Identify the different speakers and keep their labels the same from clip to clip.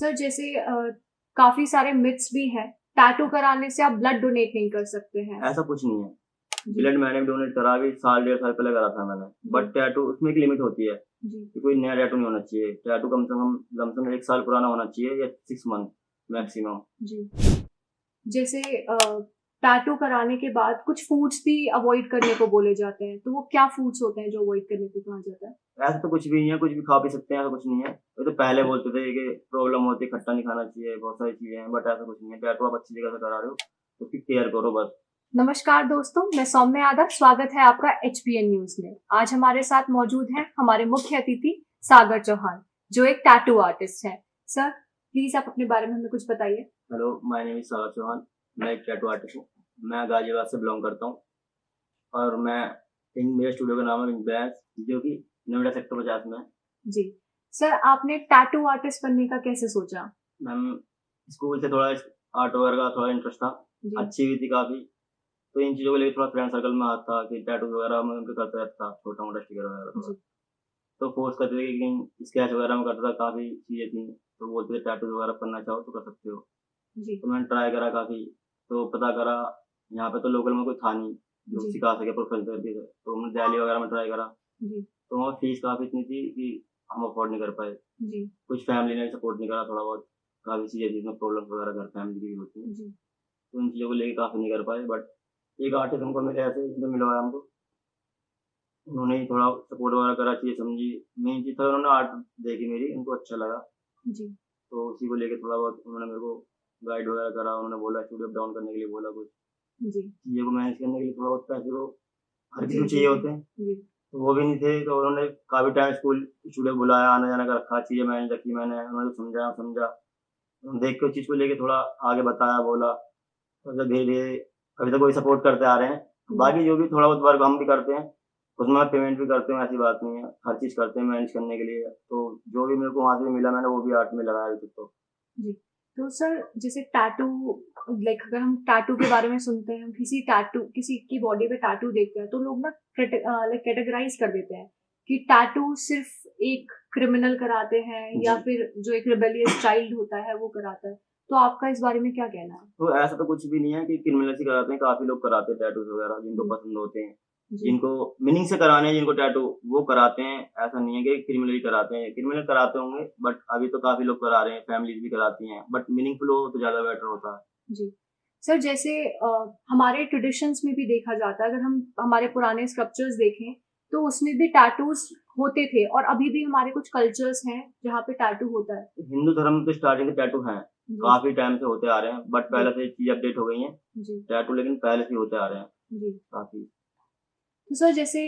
Speaker 1: Sir जैसे काफी सारे मिथ्स भी हैं। टैटू कराने से आप ब्लड डोनेट नहीं कर सकते हैं।
Speaker 2: ऐसा कुछ नहीं है।
Speaker 1: जी
Speaker 2: ब्लड मैंने भी डोनेट करा भी साल 1.5 साल पहले करा था मैंने। बट टैटू उसमें एक लिमिट होती है
Speaker 1: जी
Speaker 2: कि कोई नया टैटू नहीं होना चाहिए। टैटू कम से कम लमसम 1 साल पुराना होना चाहिए या 6 मंथ मैक्सिमम।
Speaker 1: जी। जैसे टैटू कराने के बाद कुछ फूड्स भी अवॉइड करने को बोले जाते हैं, तो वो क्या फूड्स होते हैं जो अवॉइड करने को कहा जाता है?
Speaker 2: ऐसा तो कुछ भी नहीं है, कुछ भी खा पी सकते हैं, ऐसा कुछ नहीं है। ये तो पहले बोलते थे कि प्रॉब्लम होती है, खट्टा नहीं खाना चाहिए, बहुत सारी चीजें हैं, बट ऐसा कुछ नहीं है। टैटू आप अच्छी जगह से करा रहे हो तो उसकी केयर करो बस।
Speaker 1: नमस्कार दोस्तों, मैं सौम्य यादव। स्वागत है आपका HPN न्यूज में। आज हमारे साथ मौजूद हैं हमारे मुख्य अतिथि सागर चौहान, जो एक टैटू आर्टिस्ट हैं। सर प्लीज आप अपने बारे में हमें कुछ बताइए।
Speaker 2: हेलो, माय नेम इज सागर चौहान। मैं एक टैटू आर्टिस्ट हूँ। मैं गाजियाबाद से बिलोंग करता हूँ और मेरे स्टूडियो का नाम है इंक, जो कि नोएडा सेक्टर 50 में है।
Speaker 1: जी सर, आपने टैटू आर्टिस्ट बनने का कैसे सोचा?
Speaker 2: मैम, स्कूल से थोड़ा आर्ट वगैरह का थोड़ा इंटरेस्ट था,
Speaker 1: जी
Speaker 2: अच्छी भी थी काफी। तो इन चीजों को लेकर थोड़ा फ्रेंड सर्कल में हाथ था कि टैटू वगैरह में उनके करता रहता था, छोटा मोटा स्टिकर वगैरह थोड़ा।
Speaker 1: जी
Speaker 2: तो फोर्स करते थे कि स्केच वगैरह में करता था, काफी चीजें थी। तो बोलते थे टैटू वगैरह करना चाहो तो कर सकते हो।
Speaker 1: जी
Speaker 2: तो मैंने ट्राई करा काफी। तो पता करा यहाँ पे तो लोकल में कोई था नहीं जो
Speaker 1: जी
Speaker 2: सिखा सके प्रोफेशनल तरीके से। तो हमने दिल्ली वगैरह में ट्राई करा।
Speaker 1: जी
Speaker 2: तो वहाँ फीस काफी इतनी थी कि हम अफोर्ड नहीं कर पाए।
Speaker 1: जी
Speaker 2: कुछ फैमिली ने सपोर्ट नहीं करा, थोड़ा बहुत काफी चीजें जिसमें प्रॉब्लम वगैरह घर फैमिली की भी होती है।
Speaker 1: जी
Speaker 2: तो उन चीजों को लेके काफी नहीं कर पाए। बट एक आर्टिस्ट हमको मिले ऐसे जिसने मिलवाया हमको। उन्होंने ही थोड़ा सपोर्ट वगैरह करा, चीजें समझी। मेन चीज था उन्होंने आर्ट देखी मेरी, उनको अच्छा लगा।
Speaker 1: जी
Speaker 2: तो उसी को लेके थोड़ा बहुत उन्होंने मेरे को गाइड वगैरह करा। उन्होंने बोला स्टूडियो अप डाउन करने के लिए बोला, कुछ
Speaker 1: जी
Speaker 2: चीज़ों को मैनेज करने के लिए थोड़ा बहुत पैसे तो हर किसी
Speaker 1: जी
Speaker 2: को
Speaker 1: जी
Speaker 2: चाहिए होते हैं।
Speaker 1: जी
Speaker 2: तो वो भी नहीं थे। तो उन्होंने काफ़ी टाइम स्कूल स्टूडियो बुलाया, आना जाना का रखा, चीज़ें मैंने रखी। मैंने उन्होंने समझा समझा देख के उस चीज़ को लेके थोड़ा आगे बताया, बोला। तो जब धीरे धीरे अभी तक वही सपोर्ट करते आ रहे हैं। बाकी जो भी थोड़ा बहुत वर्क हम भी करते हैं उसमें पेमेंट भी करते हैं, ऐसी बात नहीं है। हर चीज़ करते हैं मैनेज करने के लिए। तो जो भी मेरे को वहाँ से मिला मैंने वो भी आर्ट में लगाया अभी तक तो।
Speaker 1: जी। तो सर जैसे टैटू, लाइक अगर हम टैटू के बारे में सुनते हैं, हम किसी की बॉडी पे टैटू देखते हैं, तो लोग ना लाइक कैटेगराइज कर देते हैं कि टैटू सिर्फ एक क्रिमिनल कराते हैं या
Speaker 2: जी।
Speaker 1: फिर जो एक रिबेलियस चाइल्ड होता है वो कराता है। तो आपका इस बारे में क्या कहना है?
Speaker 2: तो ऐसा तो कुछ भी नहीं है कि क्रिमिनल से कराते हैं, काफ़ी लोग कराते हैं टैटूज़ वगैरह जिनको
Speaker 1: जी
Speaker 2: पसंद होते हैं।
Speaker 1: जी
Speaker 2: जिनको मीनिंग से कराने हैं, जिनको टैटू वो कराते हैं। ऐसा नहीं है कि क्रिमिनल ही कराते हैं, क्रिमिनल कराते होंगे बट अभी तो काफ़ी लोग करा रहे हैं, फैमिलीज़ भी कराती हैं। बट मीनिंगफुल हो तो ज़्यादा बेटर होता है।
Speaker 1: जी। सर जैसे हमारे ट्रेडिशंस में भी देखा जाता है, अगर हम हमारे पुराने स्कल्पचर्स देखें तो उसमें भी टैटूज होते थे, और अभी भी हमारे कुछ कल्चर्स हैं जहाँ पे टैटू होता है।
Speaker 2: हिंदू धर्म में तो स्टार्टिंग से टैटू हैं,
Speaker 1: जी
Speaker 2: काफ़ी टाइम से होते आ रहे हैं। बट
Speaker 1: जी
Speaker 2: पहले से चीज़ अपडेट हो गई हैं।
Speaker 1: जी
Speaker 2: टैटू लेकिन पहले से ही होते आ रहे हैं
Speaker 1: जी।
Speaker 2: काफ़ी।
Speaker 1: तो सर जैसे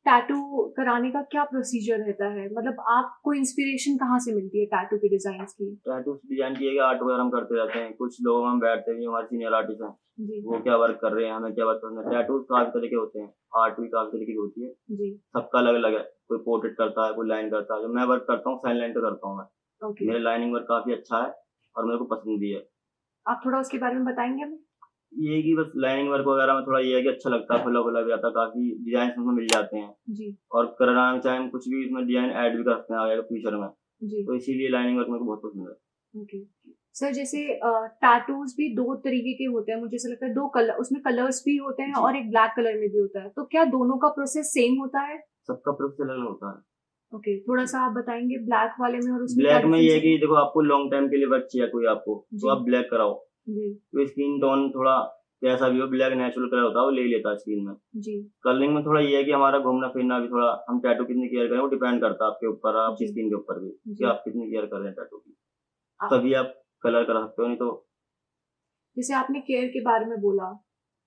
Speaker 1: टैटू कराने का क्या प्रोसीजर रहता है? मतलब आपको इंस्पिरेशन कहाँ से मिलती है टैटू के डिजाइन की?
Speaker 2: टैटू डिजाइन किए गए आर्ट वगैरह हम करते रहते हैं। कुछ लोग हम बैठते भी, हमारे सीनियर आर्टिस्ट हैं,
Speaker 1: जी
Speaker 2: वो क्या वर्क कर रहे हैं, हमें क्या वर्क करना है। टैटू काफ़ी तरह के होते हैं, आर्ट भी काफ़ी तरीके की होती है।
Speaker 1: जी।
Speaker 2: सबका अलग अलग है। कोई पोर्ट्रेट करता है, कोई लाइन करता है। जो मैं वर्क करता हूँ साइन लाइन पे करता हूँ मैं।
Speaker 1: ओके।
Speaker 2: मेरा लाइनिंग वर्क काफ़ी अच्छा है और मेरे को पसंद भी है।
Speaker 1: आप थोड़ा उसके बारे में बताएंगे हमें?
Speaker 2: ये है कि बस लाइनिंग वर्क वगैरह में थोड़ा ये है कि अच्छा लगता है, खुला खुला भी आता है, काफ़ी डिजाइन उसमें मिल जाते हैं।
Speaker 1: जी
Speaker 2: और कराना चाहे हम कुछ भी इसमें डिजाइन ऐड भी कर सकते हैं आगे फ्यूचर में।
Speaker 1: जी।
Speaker 2: तो इसीलिए लाइनिंग वर्क मेरे को बहुत पसंद है।
Speaker 1: ओके। सर जैसे टैटूज भी दो तरीके के होते हैं, मुझे ऐसा लगता है दो कलर, उसमें कलर्स भी होते हैं
Speaker 2: जी।
Speaker 1: और एक ब्लैक कलर में भी होता है, तो क्या दोनों का प्रोसेस सेम होता है?
Speaker 2: सबका प्रोसेस अलग होता है।
Speaker 1: ओके, थोड़ा सा आप बताएंगे ब्लैक वाले में और उसमें क्या
Speaker 2: ब्लैक में ये
Speaker 1: डिफरेंस
Speaker 2: है
Speaker 1: है?
Speaker 2: कि देखो आपको लॉन्ग टाइम के लिए वर्क चाहिए कोई आपको, तो
Speaker 1: जी
Speaker 2: आप ब्लैक कराओ।
Speaker 1: जी
Speaker 2: तो स्किन टोन थोड़ा कैसा भी हो, ब्लैक नेचुरल कलर होता है, वो ले लेता है स्किन में।
Speaker 1: जी
Speaker 2: कलरिंग में थोड़ा ये है कि हमारा घूमना फिरना भी थोड़ा, हम टैटू कितनी केयर करें वो डिपेंड करता है आपके ऊपर, आपकी
Speaker 1: जी
Speaker 2: स्किन के ऊपर भी, कि
Speaker 1: जी।
Speaker 2: आप कितनी केयर कर रहे हैं टैटू की।
Speaker 1: आ-
Speaker 2: तभी आप कलर करा सकते हो, नहीं तो।
Speaker 1: जैसे आपने केयर के बारे में बोला,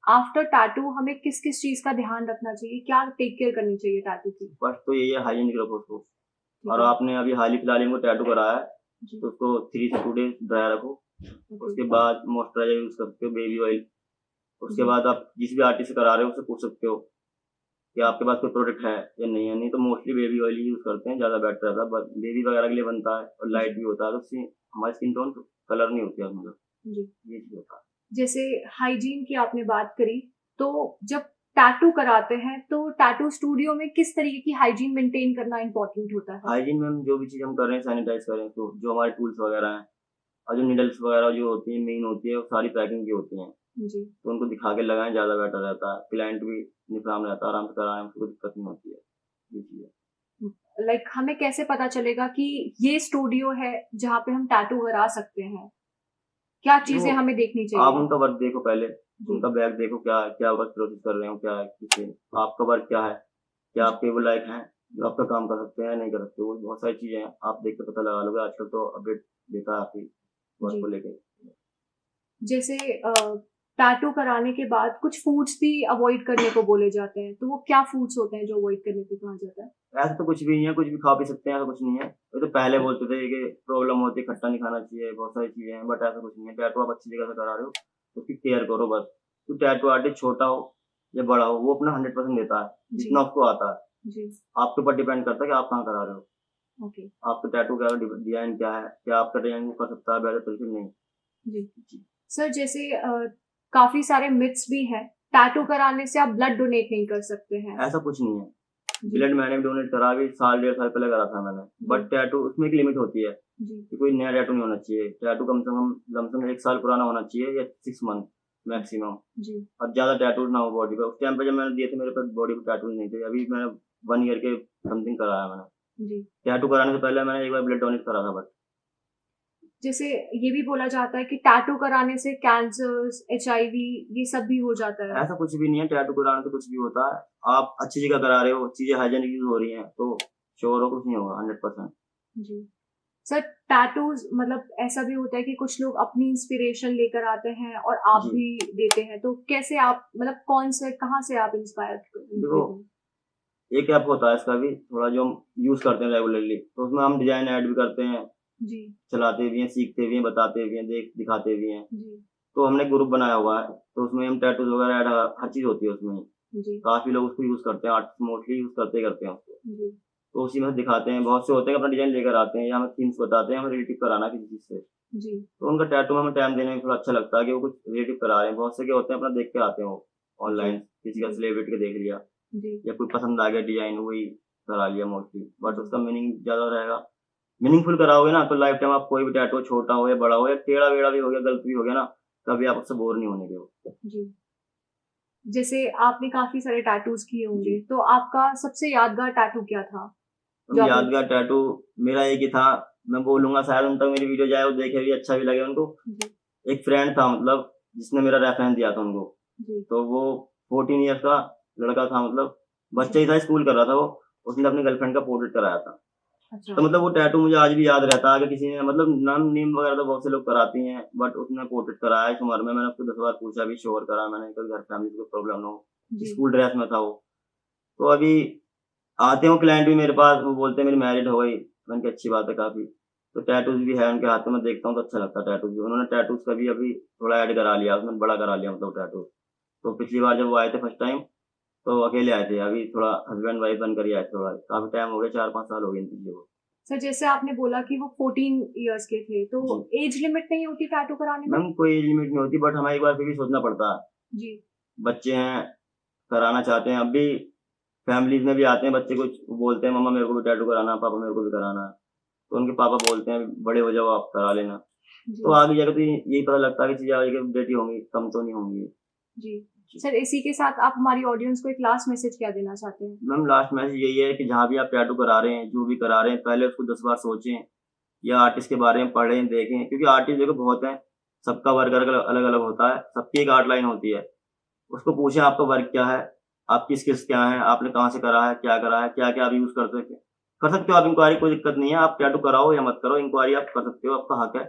Speaker 1: आफ्टर टैटू हमें किस किस चीज का ध्यान रखना चाहिए, क्या टेक केयर करनी चाहिए टैटू की?
Speaker 2: फर्स्ट तो यही है, हाइजीनिक रखो उसको।
Speaker 1: ठीक
Speaker 2: और
Speaker 1: है।
Speaker 2: आपने अभी हाल ही फिलहाल इनको टैटू कराया है
Speaker 1: जी।
Speaker 2: तो उसको 3 से 2 डेज ड्राई रखो।
Speaker 1: ओके।
Speaker 2: उसके बाद मॉइस्चराइजर यूज कर सकते हो, बेबी ऑयल। उसके
Speaker 1: जी
Speaker 2: बाद आप जिस भी आर्टिस्ट से करा रहे हो उससे पूछ सकते हो कि आपके पास कोई प्रोडक्ट है या नहीं है। नहीं तो मोस्टली बेबी ऑयल ही यूज करते हैं, ज्यादा बेटर रहता है। बेबी वगैरह के लिए बनता है और
Speaker 1: जी
Speaker 2: लाइट भी होता है, तो उससे हमारी स्किन टोन कलर नहीं होती है मतलब।
Speaker 1: जी।
Speaker 2: ये चीज होता है।
Speaker 1: जैसे हाइजीन की आपने बात करी, तो जब टैटू कराते हैं तो टैटू स्टूडियो में किस तरीके की हाइजीन मेंटेन करना इम्पोर्टेंट होता है?
Speaker 2: हाइजीन में हम जो भी चीज हम कर रहे हैं सैनिटाइज करें, तो जो हमारे टूल्स वगैरह हैं और जो नीडल्स वगैरह जो होती हैं मेन होती है वो सारी पैकिंग की होती हैं,
Speaker 1: जी।
Speaker 2: तो उनको दिखा के लगाएं ज़्यादा बेटर रहता है। क्लाइंट भी निष्काम रहता है, आराम से कराएं, उसको कोई दिक्कत नहीं होती है। ये चीज़ है।
Speaker 1: लाइक हमें कैसे पता चलेगा कि ये स्टूडियो है जहाँ पे हम टैटू करा सकते हैं? क्या चीजें
Speaker 2: वो
Speaker 1: हमें देखनी
Speaker 2: आप
Speaker 1: चाहिए?
Speaker 2: उनका वर्क देखो पहले,
Speaker 1: जी।
Speaker 2: उनका बैग देखो क्या क्या वर्क प्रोसेस कर रहे हो, क्या है, किसी आपका वर्क क्या है, क्या आप केबल लायक हैं, जो आपका काम कर सकते हैं, नहीं कर सकते। वो बहुत सारी चीज़ें हैं, आप देख के पता लगा लोगे। आजकल तो अपडेट देता है आपकी वर्क
Speaker 1: जी।
Speaker 2: को लेके।
Speaker 1: जैसे टैटू कराने के बाद कुछ फूड्स भी अवॉइड करने को बोले जाते हैं, तो वो क्या फूड्स होते हैं जो अवॉइड करने को कहा जाता है?
Speaker 2: ऐसा तो कुछ भी नहीं है, कुछ भी खा पी सकते हैं, ऐसा कुछ नहीं है। ये तो पहले बोलते थे कि प्रॉब्लम होती है, खट्टा नहीं खाना चाहिए, बहुत सारी चीज़ें हैं, बट ऐसा कुछ नहीं है। टैटू आप अच्छी जगह से करा रहे हो, उसकी केयर करो बस। तो टैटू आर्टिस्ट छोटा हो या बड़ा हो, वो अपना 100% देता है,
Speaker 1: जी।
Speaker 2: जितना उसको आता है।
Speaker 1: जी।
Speaker 2: आपके ऊपर डिपेंड करता है कि आप कहाँ करा रहे हो।
Speaker 1: ओके।
Speaker 2: आपके टैटू का डिज़ाइन क्या है, क्या आपका डिज़ाइन कर सकता है बेहतर तरीके से? नहीं।
Speaker 1: जी।
Speaker 2: जी।
Speaker 1: सर जैसे काफी सारे मिथ्स भी हैं, टैटू कराने से आप ब्लड डोनेट नहीं कर सकते हैं।
Speaker 2: ऐसा कुछ नहीं है।
Speaker 1: जी।
Speaker 2: ब्लड मैंने भी डोनेट करा, अभी साल 1.5 साल पहले करा था मैंने। बट टैटू उसमें एक लिमिट होती है
Speaker 1: जी।
Speaker 2: कि कोई नया टैटू नहीं होना चाहिए। टैटू कम से कम लमसम 1 साल पुराना होना चाहिए या 6 मंथ मैक्सिमम।
Speaker 1: जी।
Speaker 2: अब ज़्यादा टैटू ना हो बॉडी पे। उस टाइम पे जब मैंने दिए थे मेरे पास बॉडी पे टैटू नहीं थे। अभी मैंने 1 ईयर के समथिंग कराया मैंने।
Speaker 1: जी।
Speaker 2: टैटू कराने से पहले मैंने एक बार ब्लड डोनेट करा था बट।
Speaker 1: जैसे ये भी बोला जाता है कि टैटू कराने से कैंसर्स, HIV ये सब भी हो जाता है।
Speaker 2: ऐसा कुछ भी नहीं है, टैटू कराने से कुछ भी होता है। आप अच्छी जगह करा रहे हो, चीज़ें हाइजीनिक यूज़ हो रही हैं, तो श्योर हो कुछ नहीं होगा 100%।
Speaker 1: जी। सर टैटूज मतलब ऐसा भी होता है कि कुछ लोग अपनी इंस्पिरेशन लेकर आते हैं और आप
Speaker 2: जी।
Speaker 1: भी देते हैं, तो कैसे आप मतलब कौन से कहाँ से आप इंस्पायर
Speaker 2: देखो, एक ऐप होता है इसका भी थोड़ा जो हम यूज़ करते हैं रेगुलरली, तो उसमें हम डिज़ाइन ऐड भी करते हैं,
Speaker 1: जी।
Speaker 2: चलाते भी हैं, सीखते भी हैं, बताते भी हैं, दिखाते भी हैं।
Speaker 1: जी।
Speaker 2: तो हमने ग्रुप बनाया हुआ है, तो उसमें हम टैटूज़ वगैरह ऐड हर चीज़ होती है उसमें।
Speaker 1: जी।
Speaker 2: काफ़ी लोग उसको यूज़ करते हैं, आर्टिस्ट मोस्टली यूज़ करते ही करते हैं उसको।
Speaker 1: जी।
Speaker 2: तो उसी में से दिखाते हैं, बहुत से होते हैं अपना डिज़ाइन लेकर आते हैं या हमें थीम्स बताते हैं, हमें रिलेटिव कराना है किसी चीज़ से।
Speaker 1: जी।
Speaker 2: तो उनका टैटू में हमें टाइम देने में थोड़ा अच्छा लगता है कि वो कुछ रिलेटिव करा रहे हैं। बहुत से क्या होते हैं अपना देख के आते हैं वो ऑनलाइन, किसी का
Speaker 1: जी।
Speaker 2: सेलिब्रिटी का देख लिया
Speaker 1: जी।
Speaker 2: या कोई पसंद आ गया डिज़ाइन, वही करा लिया मोस्टली। बट उसका मीनिंग ज़्यादा रहेगा। मीनिंगफुल कराओगे ना तो लाइफ टाइम आप कोई भी टैटू छोटा हो या बड़ा हो या टेढ़ा-वेढ़ा भी हो गया, गलत भी हो गया ना, कभी आप उससे बोर नहीं होने के।
Speaker 1: जी। जैसे आपने काफी सारे टैटूज किए होंगे,
Speaker 2: जी।
Speaker 1: तो आपका सबसे यादगार टैटू क्या था
Speaker 2: तो
Speaker 1: जो आपने?
Speaker 2: यादगार टैटू मेरा एक ही था। मैं बोलूँगा शायद उन तक मेरी वीडियो जाए, वो देखे भी, अच्छा भी लगे उनको।
Speaker 1: जी।
Speaker 2: एक फ्रेंड था मतलब जिसने मेरा रेफरेंस दिया था उनको।
Speaker 1: जी।
Speaker 2: तो वो 14 ईयर्स का लड़का था, मतलब बच्चा ही था, स्कूल कर रहा था वो। उसने अपनी गर्लफ्रेंड का पोर्ट्रेट कराया था।
Speaker 1: अच्छा।
Speaker 2: तो मतलब वो टैटू मुझे आज भी याद रहता है। अगर किसी ने मतलब नाम नीम वगैरह तो बहुत से लोग कराती हैं, बट उसने पोर्ट्रेट कराया इस उम्र में। मैंने उसको 10 बार पूछा भी, श्योर करा मैंने, कोई घर फैमिली को प्रॉब्लम ना हो।
Speaker 1: जी।
Speaker 2: स्कूल ड्रेस में था वो। तो अभी आते हो क्लाइंट भी मेरे पास, वो बोलते हैं मेरी मैरिड हो गई। मैंने कहा अच्छी बात है काफ़ी। तो टैटूज़ भी है उनके हाथ में, मैं देखता हूँ तो अच्छा लगता है टैटूज़ भी। उन्होंने टैटूज़ का भी अभी थोड़ा ऐड करा लिया, उसमें बड़ा करा लिया मतलब टैटू। तो पिछली बार जब वो आए थे फर्स्ट टाइम, तो अकेले आए थे। अभी थोड़ा हस्बैंड वाइफ बनकर ही आए थे। थोड़ा काफ़ी टाइम हो गया, 4-5 साल हो गए इन चीज़ों को।
Speaker 1: सर जैसे आपने बोला कि वो 14 इयर्स के थे, तो
Speaker 2: जी।
Speaker 1: एज लिमिट नहीं होती टैटू कराने में?
Speaker 2: मैम कोई एज लिमिट नहीं होती, बट हमें एक बार फिर भी सोचना पड़ता है।
Speaker 1: जी।
Speaker 2: बच्चे हैं, कराना चाहते हैं। अब भी फैमिलीज़ में भी आते हैं बच्चे, कुछ बोलते हैं मम्मा मेरे को भी टैटू कराना है, पापा मेरे को भी कराना है। तो उनके पापा बोलते हैं बड़े हो जाओ आप करा लेना। तो
Speaker 1: जी।
Speaker 2: आगे जाकर तो यही पता लगता है कि चीज़ें आगे बेटी होंगी, कम तो नहीं होंगी।
Speaker 1: जी।
Speaker 2: जी।
Speaker 1: सर इसी के साथ आप हमारी ऑडियंस को एक लास्ट मैसेज क्या देना चाहते हैं?
Speaker 2: मैम लास्ट मैसेज यही है कि जहाँ भी आप टैटू करा रहे हैं, जो भी करा रहे हैं, पहले उसको 10 बार सोचें या आर्टिस्ट के बारे में पढ़ें, देखें। क्योंकि आर्टिस्ट देखो बहुत हैं, सबका वर्क अलग-अलग होता है, सबकी एक आर्ट लाइन होती है। उसको पूछें आपका वर्क क्या है, आपकी स्किल्स क्या हैं, आपने कहाँ से करा है, क्या-क्या आप यूज़ कर सकते हो आप इंक्वायरी, कोई दिक्कत नहीं है। आप टैटू कराओ या मत करो, इंक्वायरी आप कर सकते हो, आपका हक है।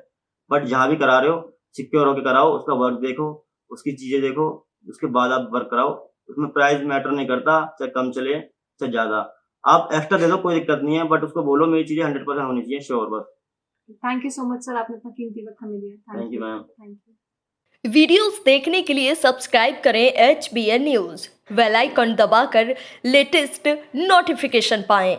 Speaker 2: बट जहाँ भी करा रहे हो, सिक्योर होके कराओ, उसका वर्क देखो, उसकी चीज़ें देखो, उसके बाद आप वर्क कराओ। उसमें प्राइस मैटर नहीं करता, चाहे कम चले, चाहे ज़्यादा। आप एक्स्ट्रा दे दो, कोई दिक्कत नहीं है, बट उसको बोलो मेरी चीज़ें 100% होनी चाहिए, श्योर बस।
Speaker 1: Thank you so much sir, आपने अपना कीमती वक्त हमें दिया।
Speaker 2: Thank you ma'am.
Speaker 1: Thank you.
Speaker 3: Videos देखने के लिए सब्सक्राइब करें HBN न्यूज़, बेल आइकन दबाकर लेटेस्ट नोटिफिकेशन पाएं।